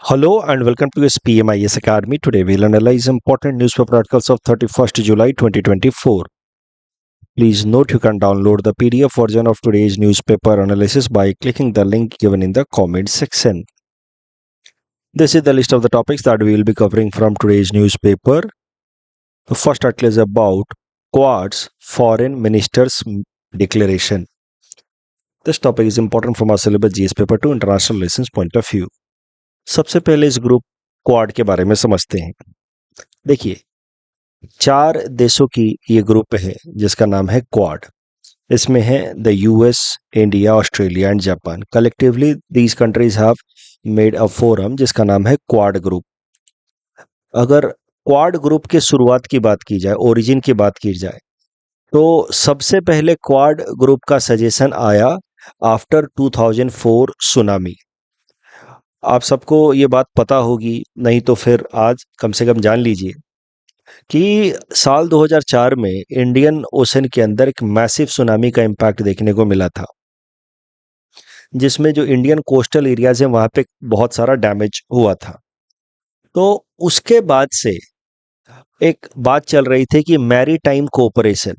Hello and welcome to SPMIS Academy. Today we'll analyze important newspaper articles of 31st July 2024. Please note you can download the PDF version of today's newspaper analysis by clicking the link given in the comment section. This is the list of the topics that we will be covering from today's newspaper. The first article is about Quad's Foreign Minister's Declaration. This topic is important from our syllabus GS paper to international relations point of view. सबसे पहले इस group quad के बारे में समझते हैं। देखिए, 4 देशों की ये ग्रुप है जिसका नाम है क्वाड। इसमें है the US, India, Australia and Japan. Collectively these countries have made a forum जिसका नाम है क्वाड ग्रुप। अगर क्वाड ग्रुप के शुरुआत की बात की जाए, ओरिजिन की बात की जाए, तो सबसे पहले क्वाड ग्रुप का सजेशन आया आफ्टर 2004 सुनामी। आप सबको ये बात पता होगी, नहीं तो फिर आज कम से कम जान लीजिए कि साल 2004 में इंडियन ओशन के अंदर एक मैसिव सुनामी का इम्पैक्ट देखने को मिला था, जिसमें जो इंडियन कोस्टल एरियाज हैं वहां पे बहुत सारा डैमेज हुआ था। तो उसके बाद से एक बात चल रही थी कि मैरीटाइम कोऑपरेशन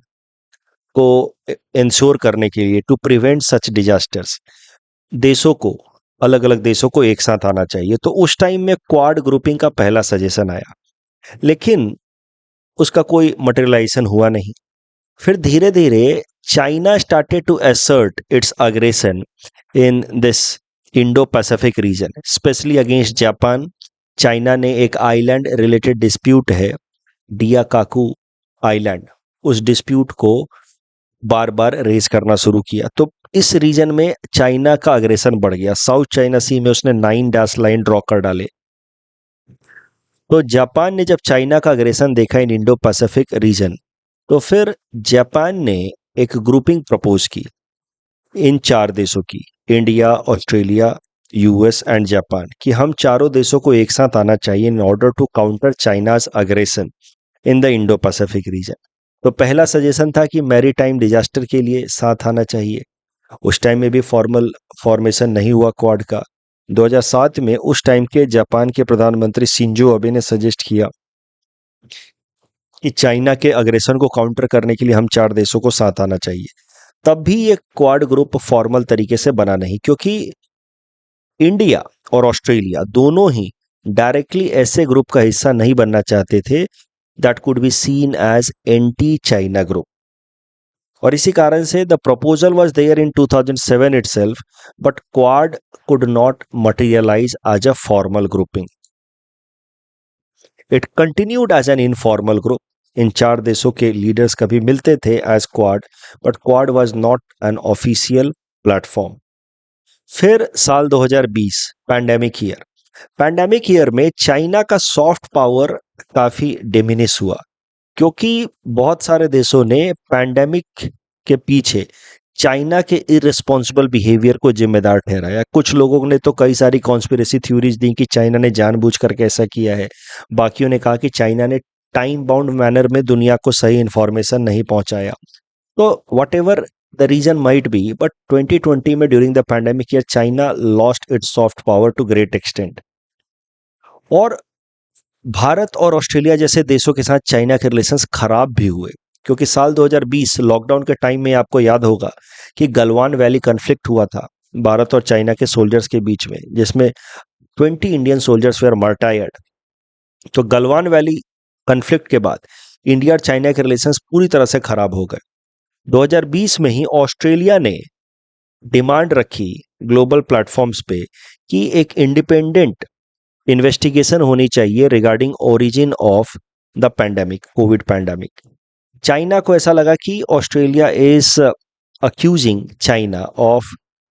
को इंश्योर करने के लिए, टू प्रिवेंट सच डिजास्टर्स, देशों को, अलग अलग देशों को एक साथ आना चाहिए। तो उस टाइम में क्वाड ग्रुपिंग का पहला सजेशन आया, लेकिन उसका कोई मटेरियलाइजेशन हुआ नहीं। फिर धीरे धीरे China started to assert its aggression in this Indo Pacific region, specially against Japan. China ने एक आइलैंड रिलेटेड डिस्प्यूट है, डियाकाकू आइलैंड, उस डिस्प्यूट को बार बार रेज करना शुरू किया। तो इस रीजन में चाइना का अग्रेशन बढ़ गया। साउथ चाइना सी में उसने 9 डैश लाइन ड्रॉ कर डाले। तो जापान ने जब चाइना का अग्रेशन देखा इन इंडो पैसिफिक रीजन, तो फिर जापान ने एक ग्रुपिंग प्रपोज की इन 4 देशों की, India, Australia, US and Japan, कि हम चारों देशों को एक साथ आना चाहिए in order to counter China's aggression in the Indo Pacific region. तो पहला सजेशन था कि मैरीटाइम डिजास्टर के लिए साथ आना चाहिए। उस टाइम में भी फॉर्मल फॉर्मेशन नहीं हुआ क्वाड का। 2007 में उस टाइम के जापान के प्रधानमंत्री शिंजो अबे ने सजेस्ट किया कि चाइना के अग्रेशन को काउंटर करने के लिए हम 4 देशों को साथ आना चाहिए। तब भी ये क्वाड ग्रुप फॉर्मल तरीके से बना नहीं, क्योंकि इंडिया और ऑस्ट्रेलिया दोनों ही डायरेक्टली ऐसे ग्रुप का हिस्सा नहीं बनना चाहते थे that could be seen as anti China group. और इसी कारण से the proposal was there in 2007 itself, but Quad could not materialize as a formal grouping. It continued as an informal group. इन 4 देशों के लीडर्स कभी मिलते थे as Quad, but Quad was not an official platform. फिर साल 2020 pandemic year में China का सॉफ्ट पावर काफी डिमिनिश हुआ, क्योंकि बहुत सारे देशों ने पैंडेमिक के पीछे चाइना के इररिस्पॉन्सिबल बिहेवियर को जिम्मेदार ठहराया। कुछ लोगों ने तो कई सारी कॉन्स्पिरेसी थ्योरीज दी कि चाइना ने जानबूझ करके ऐसा किया है। बाकियों ने कहा कि चाइना ने टाइम बाउंड मैनर में दुनिया को सही इंफॉर्मेशन नहीं पहुंचाया। तो whatever the reason might be, but 2020 में during the pandemic year China lost its soft power to great extent. और भारत और ऑस्ट्रेलिया जैसे देशों के साथ चाइना के रिलेशंस खराब भी हुए, क्योंकि साल 2020 लॉकडाउन के टाइम में आपको याद होगा कि गलवान वैली कॉन्फ्लिक्ट हुआ था भारत और चाइना के सोल्जर्स के बीच में, जिसमें 20 इंडियन सोल्जर्स वेर मार्टायर्ड। तो गलवान वैली कॉन्फ्लिक्ट के बाद इंडिया और चाइना के रिलेशंस पूरी तरह से खराब हो गए। 2020 में ही ऑस्ट्रेलिया ने डिमांड रखी ग्लोबल प्लेटफॉर्म्स पे कि एक इंडिपेंडेंट इन्वेस्टिगेशन होनी चाहिए regarding origin of the pandemic, Covid pandemic. China को ऐसा लगा कि Australia is accusing China of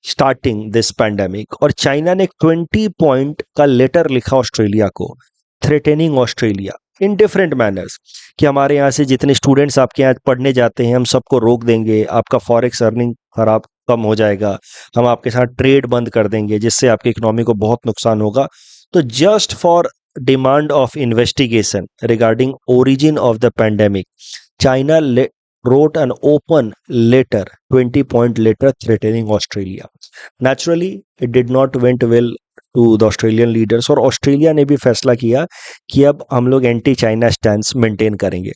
starting this pandemic, और चाइना ने 20 पॉइंट का लेटर लिखा ऑस्ट्रेलिया को, threatening Australia in different manners, कि हमारे यहाँ से जितने स्टूडेंट्स आपके यहाँ पढ़ने जाते हैं हम सबको रोक देंगे, आपका फॉरेक्स अर्निंग खराब कम हो जाएगा, हम आपके साथ ट्रेड बंद कर देंगे, जिससे आपकी इकोनॉमी को बहुत नुकसान होगा। तो just for demand of investigation regarding origin of the pandemic, China wrote an open letter, 20-point letter threatening Australia. Naturally, it did not went well to the Australian leaders, और ऑस्ट्रेलिया ने भी फैसला किया कि अब हम लोग एंटी चाइना स्टैंस मेंटेन करेंगे।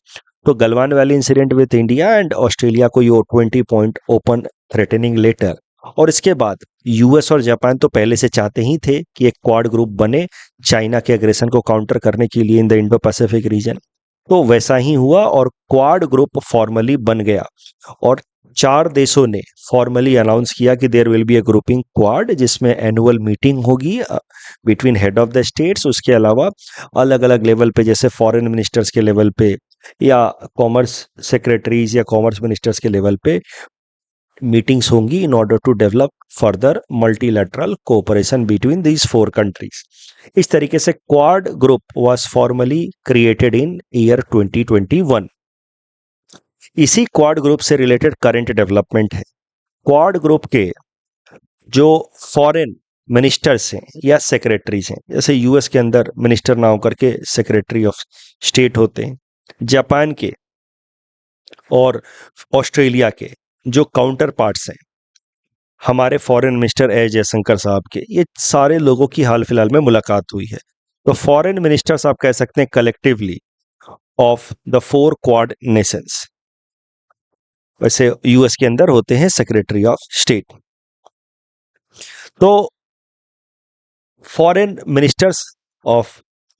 तो Galwan valley incident with India and Australia को यो 20 पॉइंट ओपन थ्रेटनिंग लेटर। और इसके बाद यूएस और जापान तो पहले से चाहते ही थे कि एक क्वाड ग्रुप बने चाइना के एग्रेशन को काउंटर करने के लिए इन द इंडो पैसिफिक रीजन। तो वैसा ही हुआ और क्वाड ग्रुप फॉर्मली बन गया और 4 देशों ने फॉर्मली अनाउंस किया कि there will be a grouping Quad, जिसमें एनुअल मीटिंग होगी between head of the states. उसके अलावा अलग अलग लेवल पे, जैसे फॉरेन मिनिस्टर्स के लेवल पे या कॉमर्स सेक्रेटरीज या कॉमर्स मिनिस्टर्स के लेवल पे मीटिंग्स होंगी in order to develop further multilateral cooperation between these 4 countries. इस तरीके से Quad group was formally created in year 2021। इसी क्वाड ग्रुप से रिलेटेड करंट डेवलपमेंट है। क्वाड ग्रुप के जो फॉरेन मिनिस्टर्स हैं या सेक्रेटरीज हैं, जैसे यूएस के अंदर मिनिस्टर ना होकर के सेक्रेटरी ऑफ स्टेट होते हैं, जापान के और ऑस्ट्रेलिया के जो काउंटर पार्ट्स हैं हमारे फॉरेन मिनिस्टर एस जयशंकर साहब के, ये सारे लोगों की हाल फिलहाल में मुलाकात हुई है। तो फॉरेन मिनिस्टर्स आप कह सकते हैं collectively of the 4 quad Nations, वैसे यूएस के अंदर होते हैं सेक्रेटरी ऑफ स्टेट। तो foreign ministers of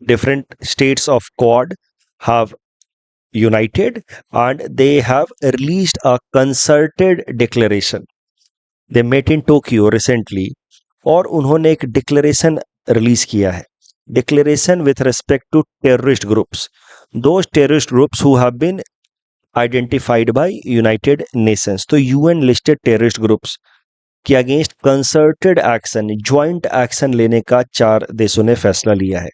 different states of Quad have united and they have released a concerted declaration. They met in Tokyo recently और उन्होंने एक डिक्लेरेशन रिलीज किया है, declaration with respect to terrorist groups, those terrorist groups who have been identified by United Nations. तो UN listed terrorist groups के against concerted action, joint action लेने का 4 देशों ने फैसला लिया है।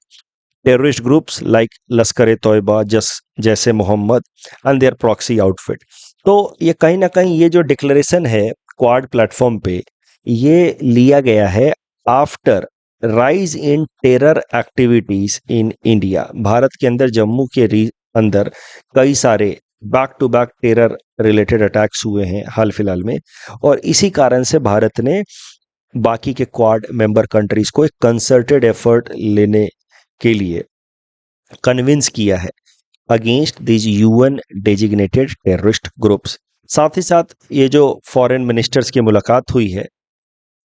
टेररिस्ट ग्रुप्स लाइक लश्कर ए तोयबा, जैसे Mohammed and their proxy outfit. तो ये कहीं ना कहीं ये जो डिक्लेरेशन है क्वाड प्लेटफॉर्म पे, ये लिया गया है after rise in terror activities in India. Bharat के अंदर जम्मू के अंदर कई सारे back to back terror related attacks हुए हैं हाल फिलहाल में, और इसी कारण से भारत ने बाकी के क्वाड मेंबर कंट्रीज को एक कंसर्टेड एफर्ट लेने के लिए कन्विंस किया है against this UN designated terrorist groups. साथ ही साथ ये जो फॉरेन मिनिस्टर्स की मुलाकात हुई है,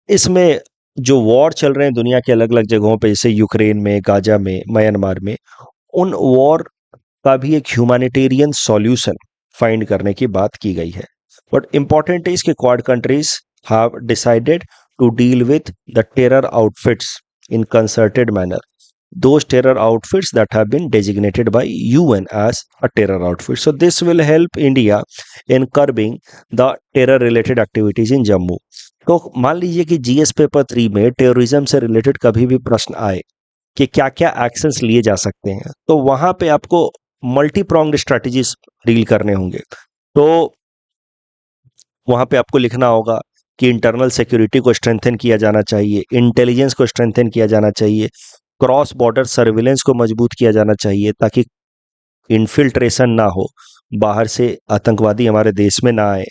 इसमें जो वॉर चल रहे हैं दुनिया के अलग अलग जगहों पे, जैसे यूक्रेन में, गाजा में, म्यांमार में, उन वॉर का भी एक ह्यूमैनिटेरियन सॉल्यूशन फाइंड करने की बात की गई है। बट इंपॉर्टेंट इज कि Quad countries have decided to deal with the terror outfits in concerted manner, those terror outfits that have been designated by UN as a terror outfit. So this will help India in curbing the terror related activities in Jammu. तो मान लीजिए कि GS paper 3 में terrorism से related कभी भी प्रश्न आए कि क्या क्या एक्शंस लिए जा सकते हैं, तो वहां पे आपको मल्टी प्रोंग्ड स्ट्रेटजीज डील करने होंगे। तो वहां पे आपको लिखना होगा कि इंटरनल सिक्योरिटी को स्ट्रेंथन किया जाना चाहिए, इंटेलिजेंस को स्ट्रेंथन किया जाना चाहिए, क्रॉस बॉर्डर सर्विलेंस को मजबूत किया जाना चाहिए ताकि इन्फिल्ट्रेशन ना हो, बाहर से आतंकवादी हमारे देश में ना आए।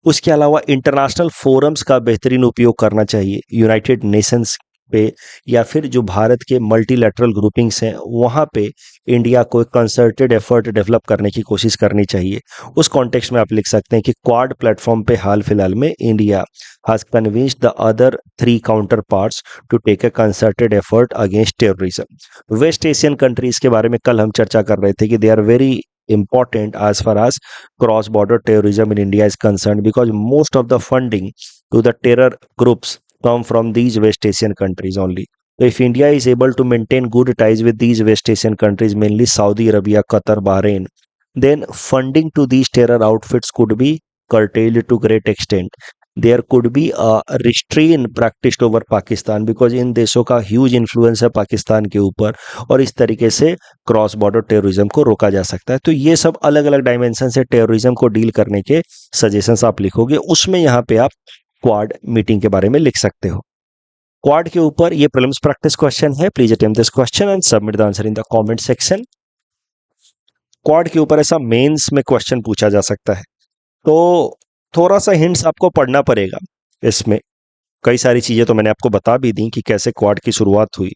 उसके अलावा इंटरनेशनल फोरम्स का बेहतरीन उपयोग करना चाहिए, यूनाइटेड नेशंस पे या फिर जो भारत के मल्टीलैटरल ग्रुपिंग्स हैं वहाँ पे इंडिया को कंसर्टेड एफर्ट डेवलप करने की कोशिश करनी चाहिए। उस कॉन्टेक्स्ट में आप लिख सकते हैं कि क्वाड प्लेटफॉर्म पे हाल फिलहाल में India has convinced the other 3 counterparts to take a concerted effort against terrorism. West Asian countries के बारे में कल हम चर्चा कर रहे थे कि they are very important as far as cross border terrorism in India is concerned, because most of the funding to the terror groups come from these West Asian countries only. So if India is able to maintain good ties with these West Asian countries, mainly Saudi Arabia, Qatar, Bahrain, then funding to these terror outfits could be curtailed to great extent. There could be a restraint practiced over Pakistan, because इन देशों का huge influence है पाकिस्तान के ऊपर, और इस तरीके से cross border terrorism को रोका जा सकता है। तो ये सब अलग अलग डायमेंशन से टेररिज्म को डील करने के सजेशंस आप लिखोगे, उसमें यहाँ पे आप क्वाड मीटिंग के बारे में लिख सकते हो। क्वाड के ऊपर ये प्रीलिम्स प्रैक्टिस क्वेश्चन है, please attempt this question and submit the answer in the comment section. Quad के ऊपर ऐसा मेंस में क्वेश्चन पूछा जा सकता है, तो थोड़ा सा हिंट्स आपको पढ़ना पड़ेगा इसमें। कई सारी चीज़ें तो मैंने आपको बता भी दी कि कैसे क्वाड की शुरुआत हुई,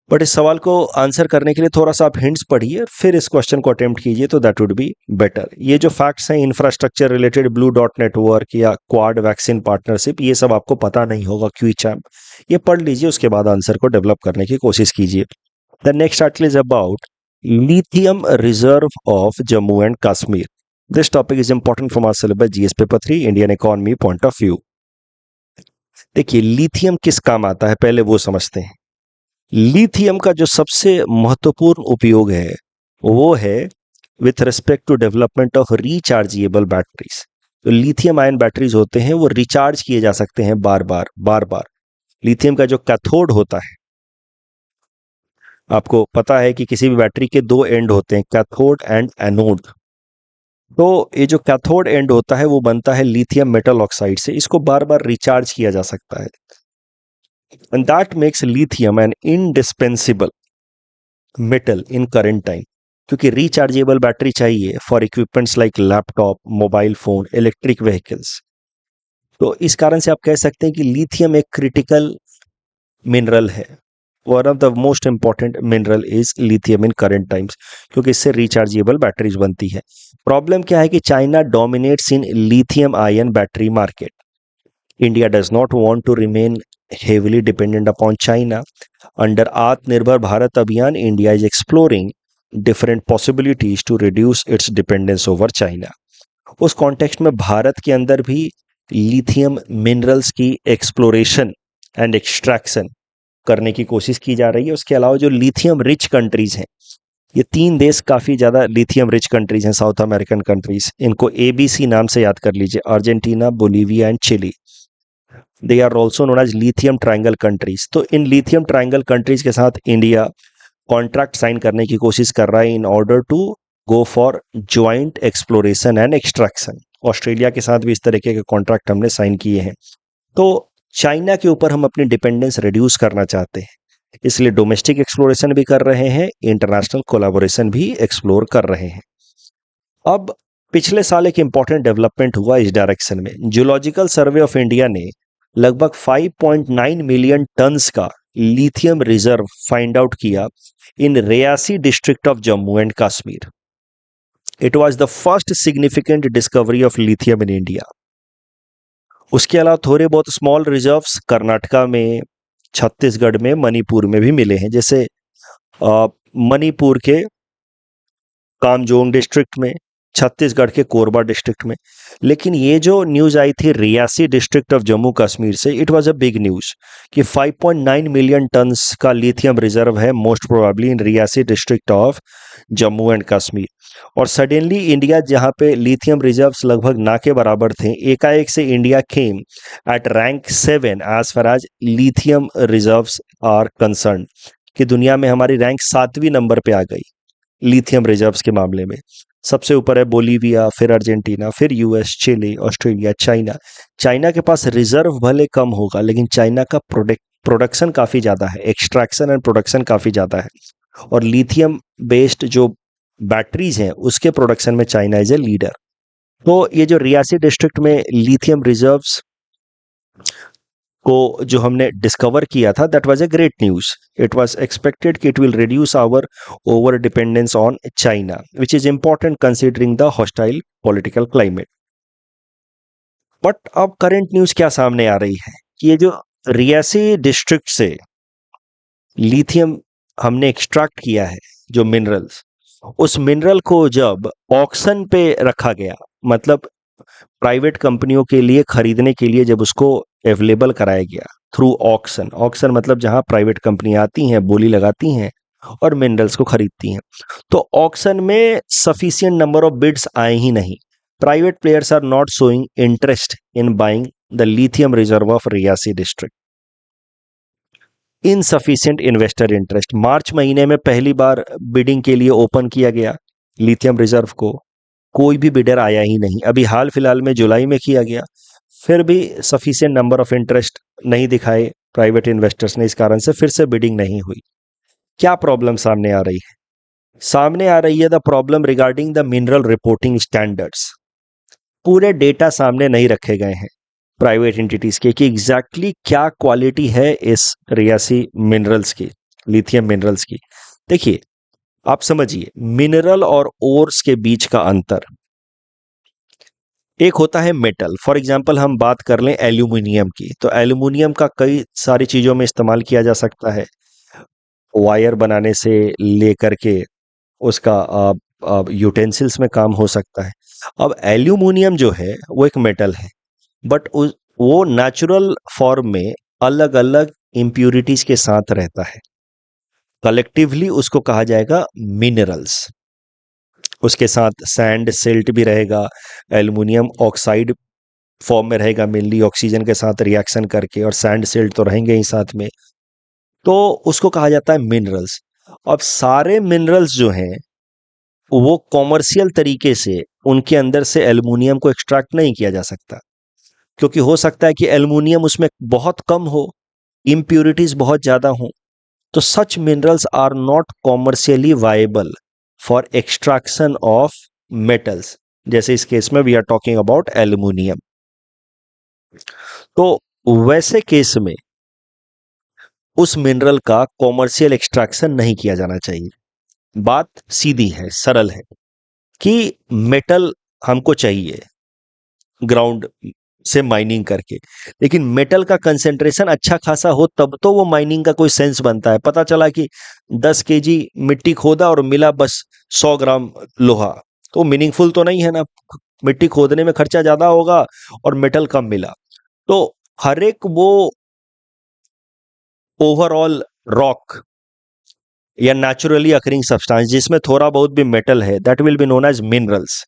बट इस सवाल को आंसर करने के लिए थोड़ा सा आप हिंट्स पढ़िए फिर इस क्वेश्चन को अटेम्प्ट कीजिए, तो दैट वुड बी बेटर। ये जो फैक्ट्स हैं infrastructure related, blue dot network या क्वाड वैक्सीन पार्टनरशिप, ये सब आपको पता नहीं होगा क्यू चैम्प, ये पढ़ लीजिए, उसके बाद आंसर को डेवलप करने की कोशिश कीजिए। The next article is about lithium reserve of Jammu and Kashmir. This topic is important from our syllabus GS paper 3 Indian economy point of view. देखिए लिथियम किस काम आता है पहले वो समझते हैं। लिथियम का जो सबसे महत्वपूर्ण उपयोग है वो है with respect to development of rechargeable batteries. तो लिथियम आयन बैटरीज होते हैं वो रिचार्ज किए जा सकते हैं बार बार। लिथियम का जो कैथोड होता है, आपको पता है कि किसी भी बैटरी के दो एंड होते हैं, कैथोड एंड एनोड। तो ये जो कैथोड एंड होता है वो बनता है लिथियम मेटल ऑक्साइड से, इसको बार बार रिचार्ज किया जा सकता है, and that makes lithium an indispensable metal in current time. क्योंकि रिचार्जेबल बैटरी चाहिए for equipments like laptop, mobile phone, electric vehicles. तो इस कारण से आप कह सकते हैं कि लिथियम एक क्रिटिकल मिनरल है। One of the most important mineral is lithium in current times, क्योंकि इससे रिचार्जेबल बैटरीज बनती है। प्रॉब्लम क्या है कि China dominates in lithium ion battery market. India does not want to remain heavily dependent upon China. Under Atmanirbhar Bharat Abhiyan, India is exploring different possibilities to reduce its dependence over China. उस context में भारत के अंदर भी lithium minerals की exploration and extraction करने की कोशिश की जा रही है। उसके अलावा जो लिथियम रिच कंट्रीज हैं, ये 3 देश काफ़ी ज़्यादा लिथियम रिच कंट्रीज हैं, साउथ अमेरिकन कंट्रीज, इनको ABC नाम से याद कर लीजिए, Argentina, Bolivia and Chile. They are also known as lithium triangle countries. तो इन लिथियम ट्रायंगल कंट्रीज के साथ इंडिया कॉन्ट्रैक्ट साइन करने की कोशिश कर रहा है in order to go for joint exploration and extraction. Australia के साथ भी इस तरीके के कॉन्ट्रैक्ट हमने साइन किए हैं। तो चाइना के ऊपर हम अपनी डिपेंडेंस रिड्यूस करना चाहते हैं, इसलिए डोमेस्टिक एक्सप्लोरेशन भी कर रहे हैं, इंटरनेशनल कोलैबोरेशन भी एक्सप्लोर कर रहे हैं। अब पिछले साल एक इंपॉर्टेंट डेवलपमेंट हुआ इस डायरेक्शन में। जियोलॉजिकल सर्वे ऑफ इंडिया ने लगभग 5.9 मिलियन टन्स का लिथियम रिजर्व फाइंड आउट किया in Reasi district of Jammu and Kashmir. It was the first significant discovery of lithium in India. उसके अलावा थोड़े बहुत स्मॉल रिजर्व्स कर्नाटका में, छत्तीसगढ़ में, मणिपुर में भी मिले हैं, जैसे मणिपुर के कामजोंग डिस्ट्रिक्ट में, छत्तीसगढ़ के कोरबा डिस्ट्रिक्ट में। लेकिन ये जो न्यूज़ आई थी रियासी डिस्ट्रिक्ट ऑफ जम्मू कश्मीर से, it was a big news कि 5.9 मिलियन टन्स का लिथियम रिजर्व है most probably in Reasi district of Jammu and Kashmir. और सडनली इंडिया, जहाँ पे लिथियम रिजर्व्स लगभग ना के बराबर थे, एकाएक से India came at rank 7 as far as lithium reserves are concern, कि दुनिया में हमारी रैंक 7वीं नंबर पे आ गई लिथियम रिजर्व्स के मामले में। सबसे ऊपर है बोलीविया, फिर अर्जेंटीना, फिर US, Chile, Australia, China. China के पास रिजर्व भले कम होगा लेकिन चाइना का प्रोडक्शन काफ़ी ज़्यादा है, एक्सट्रैक्शन एंड प्रोडक्शन काफ़ी ज़्यादा है, और लिथियम बेस्ड जो बैटरीज हैं उसके प्रोडक्शन में चाइना इज ए लीडर। तो ये जो रियासी डिस्ट्रिक्ट में लिथियम रिजर्व्स को जो हमने डिस्कवर किया था, that was a great news. It was expected कि it will reduce our over dependence on China, which is important considering the hostile political climate. But अब करंट न्यूज़ क्या सामने आ रही है कि ये जो रियासी डिस्ट्रिक्ट से लिथियम हमने एक्सट्रैक्ट किया है, जो मिनरल्स, उस मिनरल को जब ऑक्शन पे रखा गया, मतलब प्राइवेट कंपनियों के लिए खरीदने के लिए जब उसको अवेलेबल कराया गया थ्रू ऑक्शन, ऑक्शन मतलब जहां प्राइवेट कंपनियां आती हैं, बोली लगाती हैं और मिनरल्स को खरीदती हैं, तो ऑक्शन में सफिशिएंट नंबर ऑफ बिड्स आए ही नहीं। Private players are not showing interest in buying the lithium reserve of Reasi district. Insufficient investor interest. मार्च महीने में पहली बार बिडिंग के लिए ओपन किया गया लिथियम रिजर्व को, कोई भी बिडर आया ही नहीं। अभी हाल फिलहाल में जुलाई में किया गया, फिर भी सफिशिएंट नंबर ऑफ इंटरेस्ट नहीं दिखाए प्राइवेट इन्वेस्टर्स ने, इस कारण से फिर से बिडिंग नहीं हुई। क्या प्रॉब्लम सामने आ रही है? सामने आ रही है the problem regarding the mineral reporting standards. पूरे डेटा सामने नहीं रखे गए हैं। प्राइवेट एंटिटीज के कि एग्जैक्टली क्या क्वालिटी है इस रियासी मिनरल्स की, लिथियम मिनरल्स की। देखिए, आप समझिए, मिनरल और ओर्स के बीच का अंतर, एक होता है मेटल। फॉर एग्जांपल हम बात कर लें एल्यूमिनियम की, तो एल्यूमिनियम का कई सारी चीजों में इस्तेमाल किया जा सकता है, वायर बनाने से लेकर के उसका यूटेंसिल्स में काम हो सकता है। अब एल्यूमिनियम जो है वो एक मेटल है, बट वो नेचुरल फॉर्म में अलग अलग इम्प्यूरिटीज के साथ रहता है, कलेक्टिवली उसको कहा जाएगा मिनरल्स। उसके साथ सैंड सिल्ट भी रहेगा, एल्युमिनियम ऑक्साइड फॉर्म में रहेगा, मेनली ऑक्सीजन के साथ रिएक्शन करके, और सैंड सिल्ट तो रहेंगे ही साथ में, तो उसको कहा जाता है मिनरल्स। अब सारे मिनरल्स जो हैं वो कॉमर्शियल तरीके से उनके अंदर से एल्युमिनियम को एक्सट्रैक्ट नहीं किया जा सकता, क्योंकि हो सकता है कि एल्युमिनियम उसमें बहुत कम हो, इम्प्यूरिटीज बहुत ज्यादा हो, तो such minerals are not commercially viable for extraction of metals. जैसे इस केस में we are talking about aluminium. तो वैसे केस में उस मिनरल का कॉमर्शियल एक्सट्रैक्शन नहीं किया जाना चाहिए। बात सीधी है, सरल है कि मेटल हमको चाहिए ग्राउंड से माइनिंग करके, लेकिन मेटल का कंसेंट्रेशन अच्छा खासा हो तब तो वो माइनिंग का कोई सेंस बनता है। पता चला कि 10 केजी मिट्टी खोदा और मिला बस 100 ग्राम लोहा, तो मीनिंगफुल तो नहीं है ना। मिट्टी खोदने में खर्चा ज्यादा होगा और मेटल कम मिला। तो हर एक वो ओवरऑल रॉक या नेचुरली अकरिंग सब्सटेंस जिसमें थोड़ा बहुत भी मेटल है, that will be known as minerals.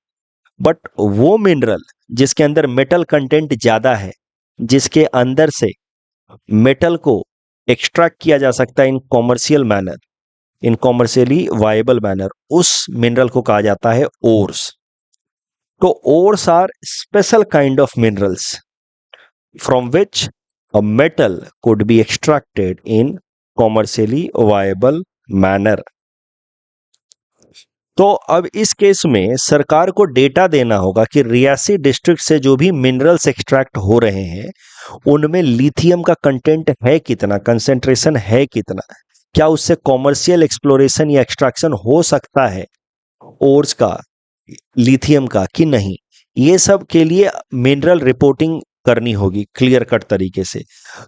But वो मिनरल जिसके अंदर मेटल कंटेंट ज्यादा है, जिसके अंदर से मेटल को एक्सट्रैक्ट किया जा सकता है in commercial manner, in commercially viable manner, उस मिनरल को कहा जाता है ओर्स। तो ores are special kind of minerals from which a metal could be extracted in commercially viable manner। तो अब इस केस में सरकार को डेटा देना होगा कि रियासी डिस्ट्रिक्ट से जो भी मिनरल्स एक्सट्रैक्ट हो रहे हैं उनमें लिथियम का कंटेंट है कितना, कंसेंट्रेशन है कितना, क्या उससे कॉमर्शियल एक्सप्लोरेशन या एक्सट्रैक्शन हो सकता है ओर्स का, लिथियम का, कि नहीं। ये सब के लिए मिनरल रिपोर्टिंग करनी होगी क्लियर कट तरीके से।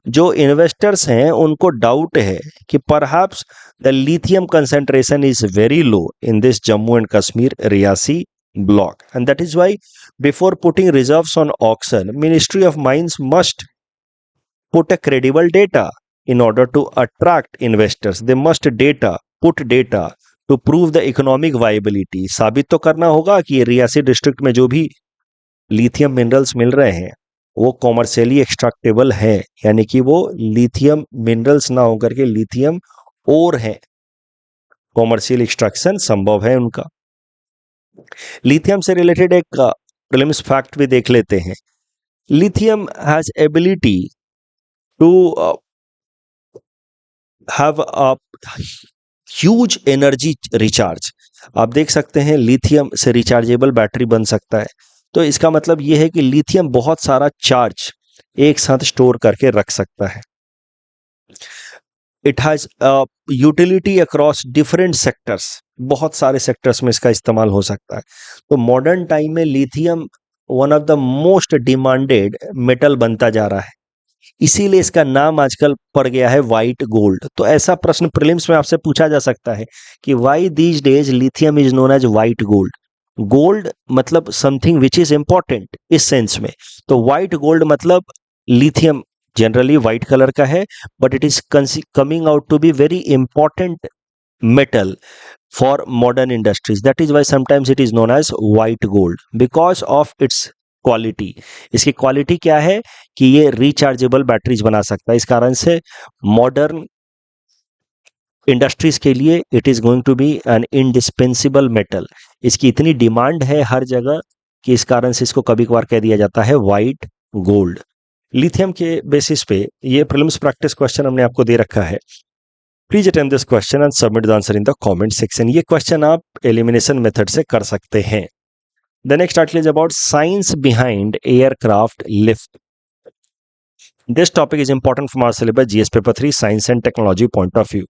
जो इन्वेस्टर्स हैं उनको डाउट है कि perhaps the lithium concentration is very low in this Jammu and Kashmir Reasi block, and that is why before putting reserves on auction, Ministry of Mines must put a credible data in order to attract investors. They must put data to prove the economic viability। साबित तो करना होगा कि ये Reasi district में जो भी lithium minerals मिल रहे हैं वो कॉमर्शियली एक्सट्रैक्टेबल है, यानी कि वो लिथियम मिनरल्स ना होकर के लिथियम ओर है, कॉमर्शियल एक्सट्रैक्शन संभव है उनका। लिथियम से रिलेटेड एक प्रीलिम्स फैक्ट भी देख लेते हैं। Lithium has ability to have a huge energy recharge. आप देख सकते हैं लिथियम से रिचार्जेबल बैटरी बन सकता है, तो इसका मतलब यह है कि लिथियम बहुत सारा चार्ज एक साथ स्टोर करके रख सकता है। It has utility across different sectors, बहुत सारे सेक्टर्स में इसका इस्तेमाल हो सकता है। तो मॉडर्न टाइम में lithium one of the most demanded metal बनता जा रहा है, इसीलिए इसका नाम आजकल पड़ गया है व्हाइट गोल्ड। तो ऐसा प्रश्न प्रीलिम्स में आपसे पूछा जा सकता है कि why these days lithium is known as white gold. Gold मतलब समथिंग विच इज इंपॉर्टेंट इस सेंस में, तो व्हाइट गोल्ड मतलब लिथियम जनरली व्हाइट कलर का है, but it is coming out to be very important metal for modern industries. That is why sometimes it is known as white gold because of its quality. इसकी quality क्या है कि ये rechargeable batteries बना सकता है, इस कारण से मॉडर्न इंडस्ट्रीज के लिए it is going to be an indispensable metal. इसकी इतनी डिमांड है हर जगह कि इस कारण से इसको कभी कभार कह दिया जाता है व्हाइट गोल्ड। लिथियम के बेसिस पे ये प्रीलिम्स प्रैक्टिस क्वेश्चन हमने आपको दे रखा है। Please attempt this question and submit the answer in the comment section. ये क्वेश्चन आप एलिमिनेशन मेथड से कर सकते हैं। The next article is about science behind aircraft lift। This topic is important from our syllabus GS paper 3 science and technology point of view.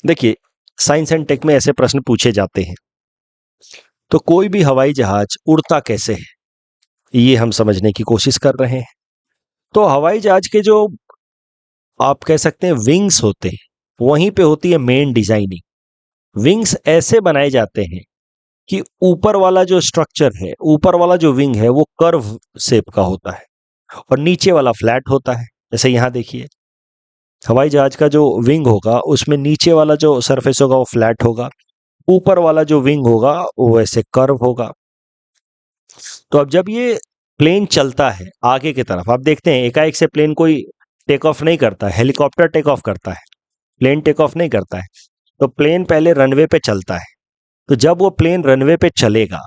देखिए, science and take में ऐसे प्रश्न पूछे जाते हैं, तो कोई भी हवाई जहाज उड़ता कैसे है, ये हम समझने की कोशिश कर रहे हैं। तो हवाई जहाज के जो आप कह सकते हैं विंग्स होते हैं, वहीं पे होती है मेन डिजाइनिंग। विंग्स ऐसे बनाए जाते हैं कि ऊपर वाला जो स्ट्रक्चर है, ऊपर वाला जो विंग है वो कर्व शेप का होता है और नीचे वाला फ्लैट होता है। जैसे यहां देखिए, हवाई जहाज का जो विंग होगा उसमें नीचे वाला जो सरफेस होगा वो फ्लैट होगा, ऊपर वाला जो विंग होगा वो ऐसे कर्व होगा। तो अब जब ये प्लेन चलता है आगे की तरफ, आप देखते हैं एकाएक से प्लेन कोई टेक ऑफ नहीं करता है, हेलीकॉप्टर टेक ऑफ करता है, प्लेन टेक ऑफ नहीं करता है। तो प्लेन पहले रनवे पे चलता है, तो जब वो प्लेन रनवे पे चलेगा,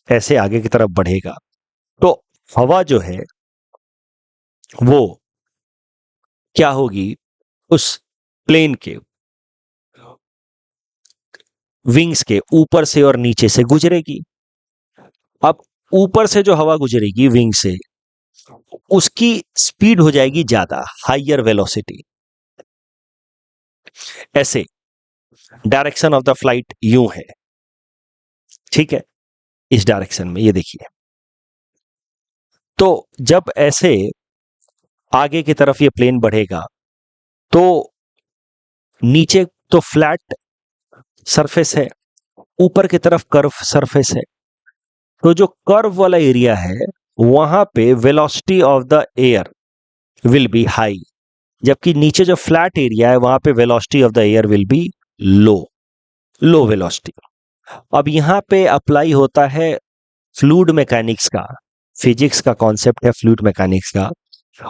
ऐसे आगे की तरफ बढ़ेगा, तो हवा जो है वो क्या होगी, उस प्लेन के विंग्स के ऊपर से और नीचे से गुजरेगी। अब ऊपर से जो हवा गुजरेगी विंग से, उसकी स्पीड हो जाएगी ज्यादा, हाइयर वेलोसिटी। ऐसे डायरेक्शन ऑफ द फ्लाइट यूं है, ठीक है, इस डायरेक्शन में ये देखिए। तो जब ऐसे आगे की तरफ ये प्लेन बढ़ेगा, तो नीचे तो फ्लैट सरफेस है, ऊपर की तरफ कर्व सरफेस है। तो जो कर्व वाला एरिया है वहां पे velocity of the air will be high, जबकि नीचे जो फ्लैट एरिया है वहां पे velocity of the air will be low velocity. अब यहां पे अप्लाई होता है फ्लूइड मैकेनिक्स का, फिजिक्स का कॉन्सेप्ट है फ्लूइड मैकेनिक्स का,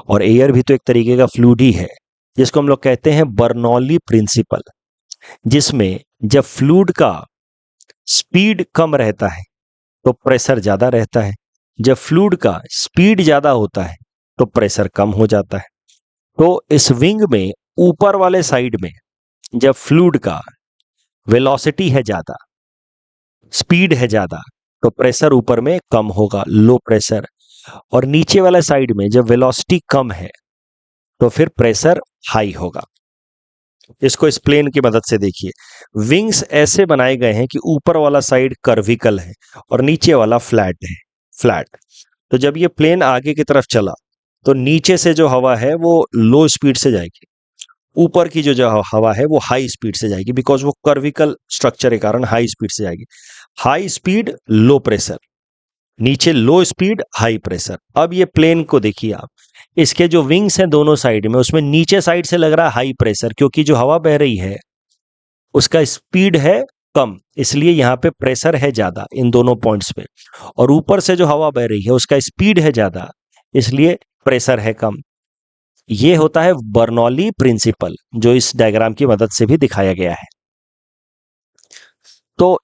और एयर भी तो एक तरीके का फ्लूइड ही है, जिसको हम लोग कहते हैं बर्नौली प्रिंसिपल, जिसमें जब फ्लूइड का स्पीड कम रहता है तो प्रेशर ज्यादा रहता है, जब फ्लूइड का स्पीड ज्यादा होता है तो प्रेशर कम हो जाता है। तो इस विंग में ऊपर वाले साइड में जब फ्लूइड का वेलोसिटी है ज्यादा, स्पीड है ज्यादा, तो प्रेशर ऊपर में कम होगा, लो प्रेशर। और नीचे वाले साइड में जब वेलोसिटी कम है तो फिर प्रेशर हाई होगा। इसको इस प्लेन की मदद से देखिए, विंग्स ऐसे बनाए गए हैं कि ऊपर वाला साइड कर्विकल है और नीचे वाला फ्लैट है, फ्लैट। तो जब ये प्लेन आगे की तरफ चला तो नीचे से जो हवा है वो लो स्पीड से जाएगी, ऊपर की जो हवा है वो हाई स्पीड से जाएगी, बिकॉज वो कर्विकल स्ट्रक्चर के कारण हाई स्पीड से जाएगी। हाई स्पीड लो प्रेशर, नीचे लो स्पीड हाई प्रेशर। अब ये प्लेन को देखिए आप, इसके जो विंग्स हैं दोनों साइड में, उसमें नीचे साइड से लग रहा है हाई प्रेशर, क्योंकि जो हवा बह रही है उसका स्पीड है कम, इसलिए यहाँ पे प्रेशर है ज्यादा इन दोनों पॉइंट्स पे। और ऊपर से जो हवा बह रही है उसका स्पीड है ज्यादा, इसलिए प्रेशर है कम। ये होता है बर्नौली प्रिंसिपल, जो इस डायग्राम की मदद से भी दिखाया गया है। तो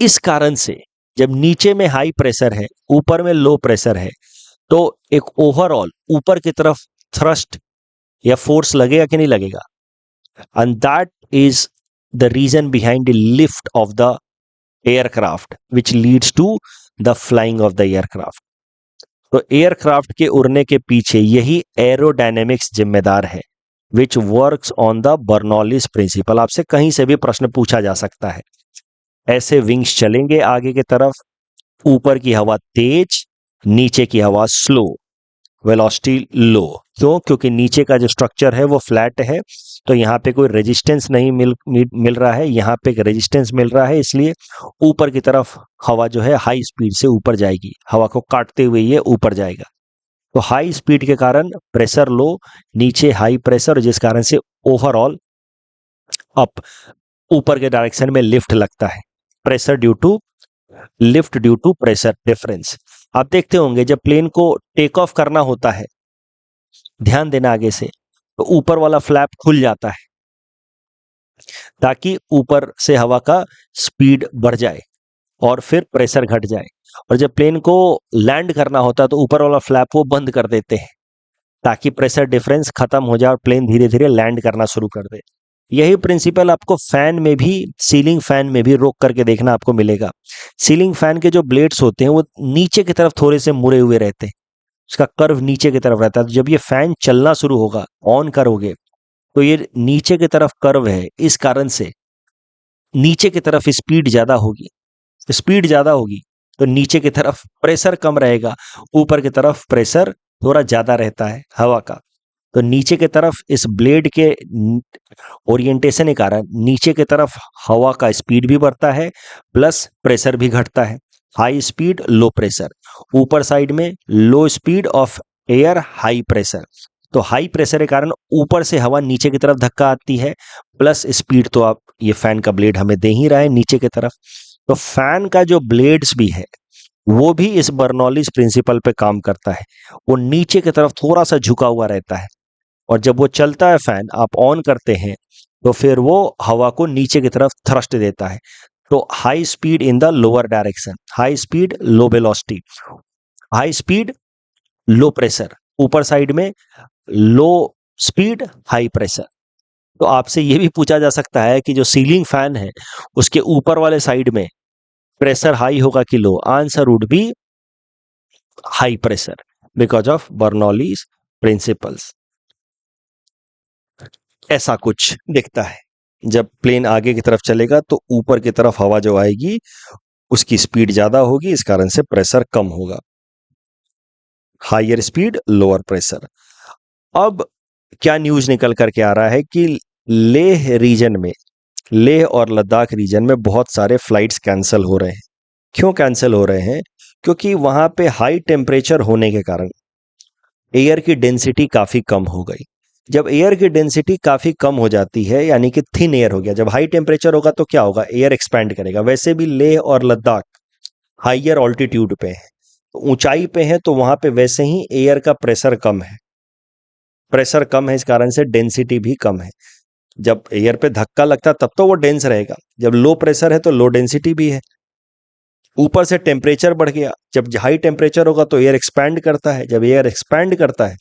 इस कारण से जब नीचे में हाई प्रेशर है, ऊपर में लो प्रेशर है, तो एक ओवरऑल ऊपर की तरफ थ्रस्ट या फोर्स लगेगा कि नहीं लगेगा, and that is the reason behind the lift of the aircraft which leads to the flying of the aircraft. तो एयरक्राफ्ट के उड़ने के पीछे यही एरोडायनेमिक्स जिम्मेदार है, which works on the Bernoulli's principle. आपसे कहीं से भी प्रश्न पूछा जा सकता है। ऐसे विंग्स चलेंगे आगे की तरफ, ऊपर की हवा तेज, नीचे की हवा स्लो, वेलोसिटी लो। क्यों? क्योंकि नीचे का जो स्ट्रक्चर है वो फ्लैट है, तो यहाँ पे कोई रेजिस्टेंस नहीं मिल रहा है, यहाँ पे एक रेजिस्टेंस मिल रहा है, इसलिए ऊपर की तरफ हवा जो है हाई स्पीड से ऊपर जाएगी, हवा को काटते हुए ये ऊपर जाएगा। तो हाई स्पीड के कारण प्रेशर लो, नीचे हाई प्रेशर, जिस कारण से ओवरऑल अप, ऊपर के डायरेक्शन में लिफ्ट लगता है, pressure due to lift due to pressure difference. आप देखते होंगे जब प्लेन को टेक ऑफ करना होता है, ध्यान देना आगे से, तो ऊपर वाला फ्लैप खुल जाता है ताकि ऊपर से हवा का स्पीड बढ़ जाए और फिर प्रेशर घट जाए। और जब प्लेन को लैंड करना होता है तो ऊपर वाला फ्लैप वो बंद कर देते हैं ताकि प्रेशर डिफरेंस खत्म हो जाए और प्लेन धीरे धीरे लैंड करना शुरू कर दे। यही प्रिंसिपल आपको फैन में भी, सीलिंग फैन में भी रोक करके देखना आपको मिलेगा। सीलिंग फैन के जो ब्लेड्स होते हैं वो नीचे की तरफ थोड़े से मुड़े हुए रहते हैं, उसका कर्व नीचे की तरफ रहता है। तो जब ये फैन चलना शुरू होगा, ऑन करोगे, तो ये नीचे की तरफ कर्व है, इस कारण से नीचे की तरफ स्पीड ज़्यादा होगी। स्पीड ज़्यादा होगी तो नीचे की तरफ प्रेशर कम रहेगा, ऊपर की तरफ प्रेशर थोड़ा ज़्यादा रहता है हवा का। तो नीचे की तरफ इस ब्लेड के ओरिएंटेशन के कारण नीचे की तरफ हवा का स्पीड भी बढ़ता है, प्लस प्रेशर भी घटता है। हाई स्पीड लो प्रेशर, ऊपर साइड में लो speed of air high pressure. तो हाई प्रेशर के कारण ऊपर से हवा नीचे की तरफ धक्का आती है, प्लस स्पीड तो आप ये फैन का ब्लेड हमें दे ही रहा है नीचे की तरफ। तो फैन का जो ब्लेड्स भी है वो भी इस बर्नौलीज प्रिंसिपल पे काम करता है। वो नीचे की तरफ थोड़ा सा झुका हुआ रहता है, और जब वो चलता है फैन, आप ऑन करते हैं, तो फिर वो हवा को नीचे की तरफ थ्रस्ट देता है। तो high speed in the lower direction, high speed low velocity, high speed low pressure, ऊपर साइड में लो स्पीड हाई प्रेशर। तो आपसे ये भी पूछा जा सकता है कि जो सीलिंग फैन है उसके ऊपर वाले साइड में प्रेशर हाई होगा कि low? Answer would be high pressure because of Bernoulli's principles. ऐसा कुछ दिखता है। जब प्लेन आगे की तरफ चलेगा तो ऊपर की तरफ हवा जो आएगी उसकी स्पीड ज्यादा होगी, इस कारण से प्रेशर कम होगा। Higher speed lower pressure. अब क्या न्यूज निकल करके आ रहा है कि लेह रीजन में, लेह और लद्दाख रीजन में बहुत सारे फ्लाइट्स कैंसिल हो रहे हैं। क्यों कैंसिल हो रहे हैं? क्योंकि वहां पे हाई टेम्परेचर होने के कारण एयर की डेंसिटी काफी कम हो गई। जब एयर की डेंसिटी काफी कम हो जाती है, यानी कि थिन एयर हो गया, जब हाई टेम्परेचर होगा तो क्या होगा? एयर एक्सपैंड करेगा। वैसे भी लेह और लद्दाख हाइयर ऑल्टीट्यूड पे है, तो ऊंचाई पे है, तो वहां पे वैसे ही एयर का प्रेशर कम है। प्रेशर कम है, इस कारण से डेंसिटी भी कम है। जब एयर पे धक्का लगता तब तो वो डेंस रहेगा, जब लो प्रेशर है तो लो डेंसिटी भी है। ऊपर से टेम्परेचर बढ़ गया, जब हाई टेम्परेचर होगा तो एयर एक्सपैंड करता है, जब एयर एक्सपैंड करता है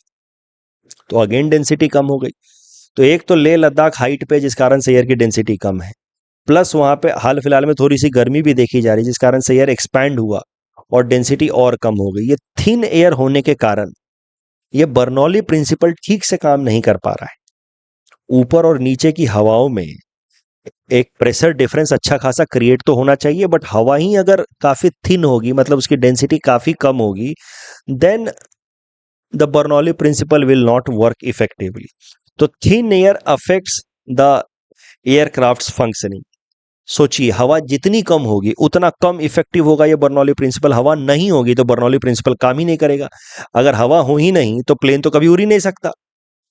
तो अगेन डेंसिटी कम हो गई। तो एक तो लेह लद्दाख हाइट पे, जिस कारण से एयर की डेंसिटी कम है, प्लस वहां पे हाल फिलहाल में थोड़ी सी गर्मी भी देखी जा रही है, जिस कारण से एयर एक्सपैंड हुआ और डेंसिटी और कम हो गई। ये थिन एयर होने के कारण ये बर्नौली प्रिंसिपल ठीक से काम नहीं कर पा रहा है। ऊपर और नीचे की हवाओं में एक प्रेशर डिफरेंस अच्छा खासा क्रिएट तो होना चाहिए, बट हवा ही अगर काफी थिन होगी, मतलब उसकी डेंसिटी काफी कम होगी, then the Bernoulli principle will not work effectively. तो thin air affects the aircraft's functioning. सोचिए, हवा जितनी कम होगी उतना कम इफेक्टिव होगा ये बर्नौली प्रिंसिपल। हवा नहीं होगी तो बर्नौली प्रिंसिपल काम ही नहीं करेगा। अगर हवा हो ही नहीं तो प्लेन तो कभी उड़ ही नहीं सकता।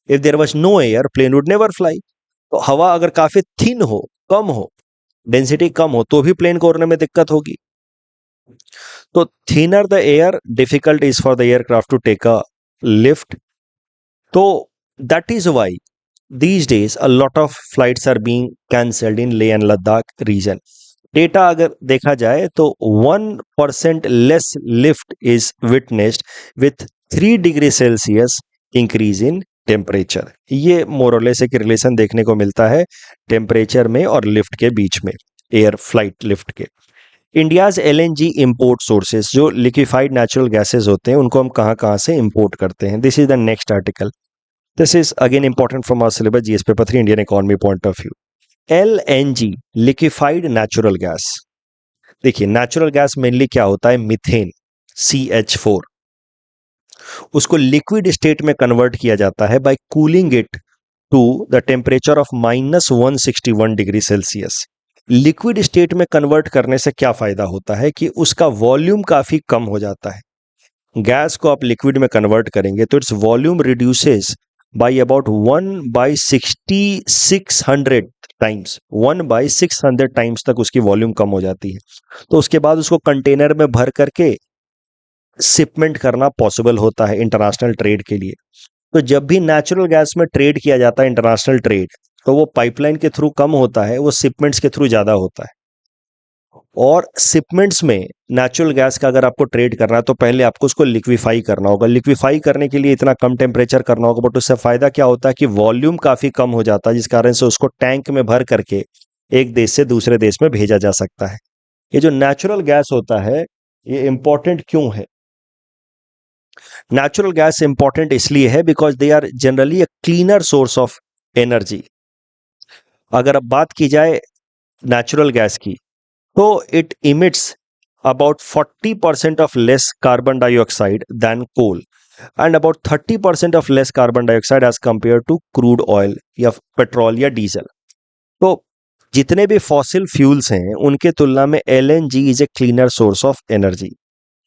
If there was no air, plane would never fly. तो हवा अगर काफी थिन हो, कम हो, डेंसिटी कम हो, तो भी प्लेन को उड़ने में दिक्कत होगी। तो thinner the air, difficult is for the aircraft to take a lift. तो that is why these days a lot of flights are being cancelled in Leh and Ladakh region. Data अगर देखा जाए तो 1% less lift is witnessed with 3 degree Celsius increase in temperature. ये मोरलेस एक relation देखने को मिलता है टेम्परेचर में और लिफ्ट के बीच में, एयर फ्लाइट लिफ्ट के। इंडियाज एलएनजी इंपोर्ट सोर्सेज, जो लिक्विफाइड नेचुरल गैसेज होते हैं, उनको हम कहाँ कहाँ से इंपोर्ट करते हैं? This is the next article. This is again important from our syllabus, GS paper 3, Indian economy point of view. LNG, liquefied natural gas. देखिए, नेचुरल गैस मेनली क्या होता है? Methane, CH4। उसको लिक्विड स्टेट में convert किया जाता है by cooling it to the temperature of -161 degree Celsius. Liquid state में कन्वर्ट करने से क्या फायदा होता है कि उसका वॉल्यूम काफी कम हो जाता है। गैस को आप लिक्विड में कन्वर्ट करेंगे तो its volume reduces by about 1/6600 times, 1/600 times तक उसकी वॉल्यूम कम हो जाती है। तो उसके बाद उसको कंटेनर में भर करके शिपमेंट करना पॉसिबल होता है इंटरनेशनल ट्रेड के लिए। तो जब भी नेचुरल गैस में ट्रेड किया जाता है इंटरनेशनल ट्रेड, तो वो पाइपलाइन के थ्रू कम होता है, वो शिपमेंट्स के थ्रू ज्यादा होता है। और शिपमेंट्स में नेचुरल गैस का अगर आपको ट्रेड करना है तो पहले आपको उसको लिक्विफाई करना होगा। लिक्विफाई करने के लिए इतना कम टेम्परेचर करना होगा, बट उससे फायदा क्या होता है कि वॉल्यूम काफी कम हो जाता है, जिस कारण से उसको टैंक में भर करके एक देश से दूसरे देश में भेजा जा सकता है। ये जो नेचुरल गैस होता है, ये इंपॉर्टेंट क्यों है? नेचुरल गैस इंपॉर्टेंट इसलिए है because they are generally a cleaner source of energy. अगर अब बात की जाए नेचुरल गैस की, तो it emits about 40% of less carbon dioxide than coal and about 30% of less carbon dioxide as compared to crude oil या petrol या diesel. तो जितने भी फॉसिल फ्यूल्स हैं उनके तुलना में LNG is a cleaner source of energy.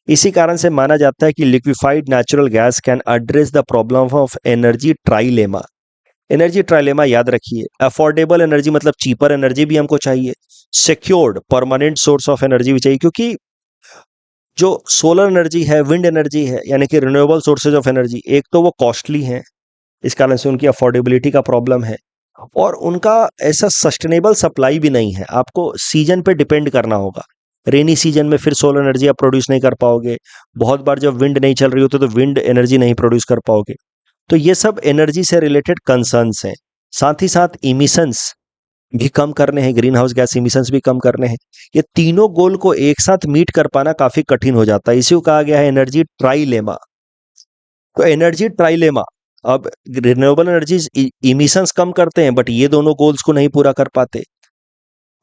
इसी कारण से माना जाता है कि liquefied natural gas can address the problem of energy trilemma. Energy trilemma याद रखिए, अफोर्डेबल एनर्जी मतलब चीपर एनर्जी भी हमको चाहिए, secured permanent source of energy भी चाहिए, क्योंकि जो सोलर एनर्जी है, विंड एनर्जी है, यानी कि रिन्यूएबल सोर्सेज ऑफ एनर्जी, एक तो वो कॉस्टली हैं, इस कारण से उनकी अफोर्डेबिलिटी का प्रॉब्लम है, और उनका ऐसा सस्टेनेबल सप्लाई भी नहीं है। आपको सीजन पे डिपेंड करना होगा। रेनी सीजन में फिर सोलर एनर्जी आप प्रोड्यूस नहीं कर पाओगे, बहुत बार जब विंड नहीं चल रही होती तो विंड एनर्जी नहीं प्रोड्यूस कर पाओगे। तो ये सब एनर्जी से रिलेटेड कंसर्न्स हैं। साथ ही साथ इमिशंस भी कम करने हैं, ग्रीन हाउस गैस इमिशंस भी कम करने हैं। ये तीनों गोल को एक साथ मीट कर पाना काफी कठिन हो जाता है, इसी को कहा गया है एनर्जी ट्राइलेमा। तो एनर्जी ट्राइलेमा, अब रिन्यूएबल एनर्जीज इमिशंस कम करते हैं बट ये दोनों गोल्स को नहीं पूरा कर पाते।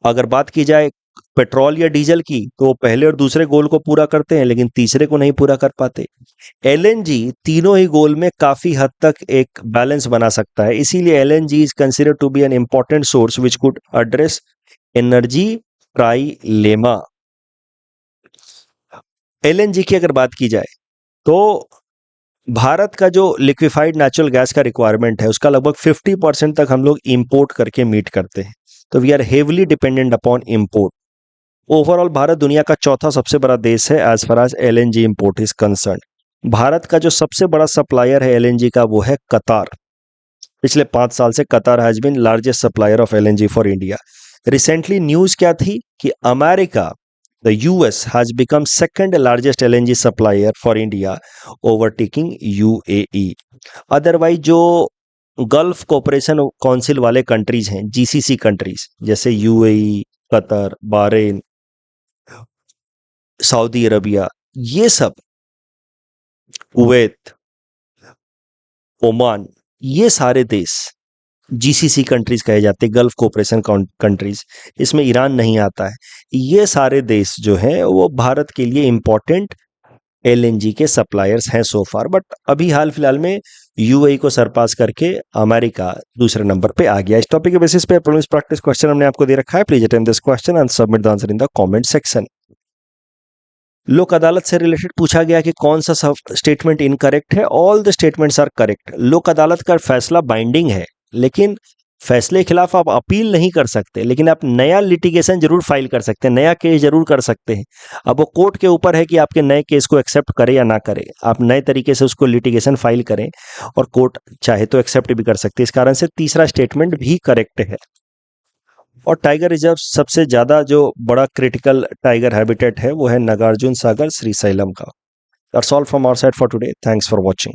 अगर बात की जाए पेट्रोल या डीजल की, तो वो पहले और दूसरे गोल को पूरा करते हैं लेकिन तीसरे को नहीं पूरा कर पाते। LNG तीनों ही गोल में काफी हद तक एक बैलेंस बना सकता है, इसीलिए LNG is considered to be an important source which could address energy trilemma. LNG की अगर बात की जाए तो भारत का जो लिक्विफाइड नेचुरल गैस का रिक्वायरमेंट है उसका लगभग 50% तक हम लोग इंपोर्ट करके मीट करते हैं। तो we are heavily dependent upon import. Overall Bharat दुनिया का चौथा सबसे बड़ा देश है as far as LNG import is concern. Bharat का जो सबसे बड़ा सप्लायर है LNG का वो है कतार। पिछले 5 साल से Qatar has been largest supplier of LNG for India. Recently news क्या थी कि America, the US has become second largest LNG supplier for India, overtaking UAE. Otherwise जो गल्फ कोऑपरेशन काउंसिल वाले कंट्रीज हैं, GCC कंट्रीज, जैसे UAE, Qatar, Bahrain, Saudi Arabia, ये सब, Kuwait, Oman, ये सारे देश GCC कंट्रीज कहे जाते हैं, गल्फ कोऑपरेशन कंट्रीज। इसमें ईरान नहीं आता है। ये सारे देश जो हैं वो भारत के लिए इंपॉर्टेंट LNG के सप्लायर्स हैं सो फार, बट अभी हाल फिलहाल में UAE को सरपास करके अमेरिका दूसरे नंबर पे आ गया। इस टॉपिक के बेसिस पे प्रीलिम्स प्रैक्टिस क्वेश्चन हमने आपको दे रखा है। Please attempt this question and submit the answer in the comment section. Lok Adalat से रिलेटेड पूछा गया कि कौन सा स्टेटमेंट इनकरेक्ट है। All the statements are correct. Lok Adalat का फैसला बाइंडिंग है, लेकिन फैसले के खिलाफ आप अपील नहीं कर सकते, लेकिन आप नया लिटिगेशन जरूर फाइल कर सकते हैं, नया केस जरूर कर सकते हैं। अब वो कोर्ट के ऊपर है कि आपके नए केस को एक्सेप्ट करे या ना करे। आप नए तरीके से उसको लिटिगेशन फाइल करें और कोर्ट चाहे तो एक्सेप्ट भी कर सकते हैं। इस कारण से तीसरा स्टेटमेंट भी करेक्ट है। और टाइगर रिजर्व सबसे ज्यादा जो बड़ा क्रिटिकल टाइगर हैबिटेट है वो है नागार्जुन सागर श्रीशैलम का। That's all from our side for today. Thanks for watching.